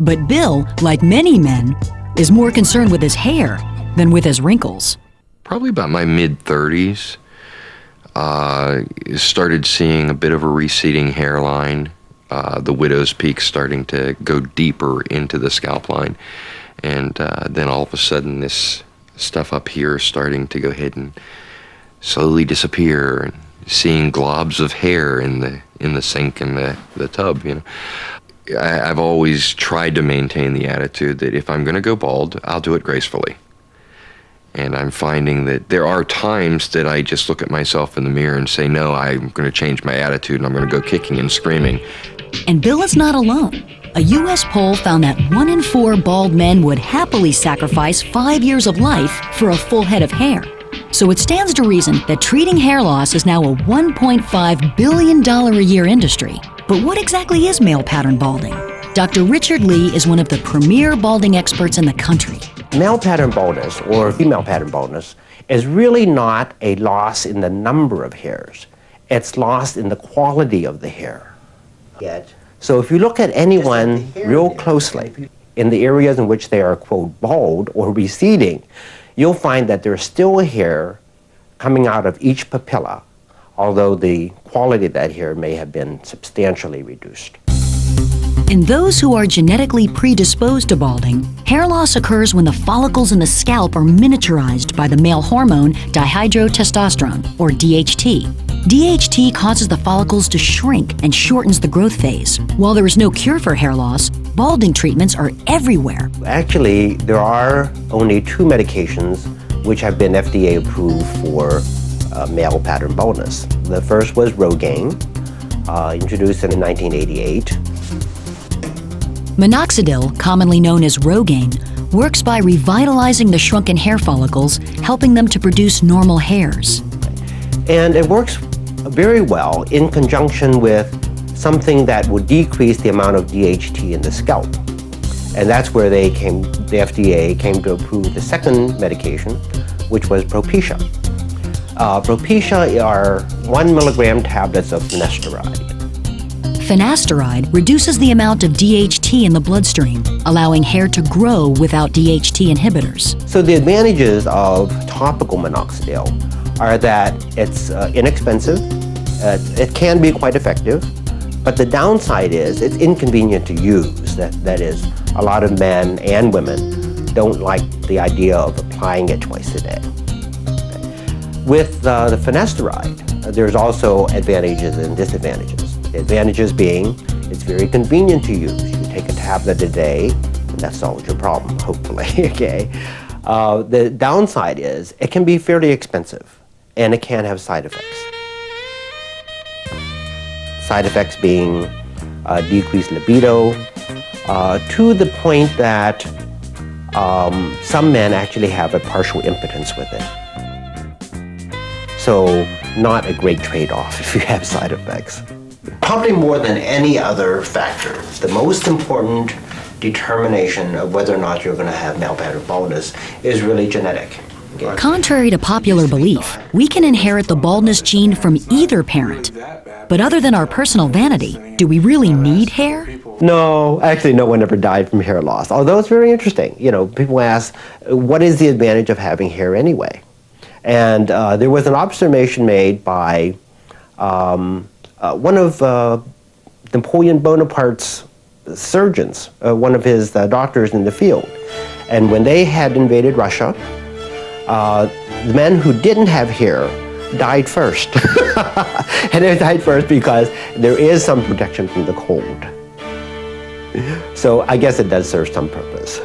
But Bill, like many men, is more concerned with his hair than with his wrinkles. Probably about my mid-30s, started seeing a bit of a receding hairline, the widow's peak starting to go deeper into the scalp line, and then all of a sudden this stuff up here starting to go ahead and slowly disappear, and seeing globs of hair in the sink and the tub, you know. I've always tried to maintain the attitude that if I'm going to go bald, I'll do it gracefully. And I'm finding that there are times that I just look at myself in the mirror and say, no, I'm going to change my attitude and I'm going to go kicking and screaming. And Bill is not alone. A U.S. poll found that 1 in 4 bald men would happily sacrifice 5 years of life for a full head of hair. So it stands to reason that treating hair loss is now a $1.5 billion a year industry. But what exactly is male pattern balding? Dr. Richard Lee is one of the premier balding experts in the country. Male pattern baldness or female pattern baldness is really not a loss in the number of hairs. It's lost in the quality of the hair. So if you look at anyone real closely in the areas in which they are, quote, bald or receding, you'll find that there's still hair coming out of each papilla, although the quality of that hair may have been substantially reduced. In those who are genetically predisposed to balding, hair loss occurs when the follicles in the scalp are miniaturized by the male hormone dihydrotestosterone, or DHT. DHT causes the follicles to shrink and shortens the growth phase. While there is no cure for hair loss, balding treatments are everywhere. Actually, there are only 2 medications which have been FDA approved for male pattern baldness. The first was Rogaine, introduced in 1988. Minoxidil, commonly known as Rogaine, works by revitalizing the shrunken hair follicles, helping them to produce normal hairs. And it works very well in conjunction with something that would decrease the amount of DHT in the scalp. And that's where the FDA came to approve the second medication, which was Propecia. Propecia are 1 milligram tablets of finasteride. Finasteride reduces the amount of DHT in the bloodstream, allowing hair to grow without DHT inhibitors. So the advantages of topical minoxidil are that it's inexpensive, it can be quite effective, but the downside is it's inconvenient to use. That is, a lot of men and women don't like the idea of applying it twice a day. With the finasteride, there's also advantages and disadvantages. The advantages being it's very convenient to use. You take a tablet a day, and that solves your problem, hopefully, okay? The downside is it can be fairly expensive, and it can have side effects. Side effects being decreased libido, to the point that some men actually have a partial impotence with it. So not a great trade-off if you have side effects. Probably more than any other factor, the most important determination of whether or not you're going to have male pattern baldness is really genetic. Okay? Contrary to popular belief, we can inherit the baldness gene from either parent. But other than our personal vanity, do we really need hair? No, actually no one ever died from hair loss, although it's very interesting. You know, people ask, what is the advantage of having hair anyway? And there was an observation made by one of Napoleon Bonaparte's surgeons, one of his doctors in the field. And when they had invaded Russia, the men who didn't have hair died first. And they died first because there is some protection from the cold. So I guess it does serve some purpose.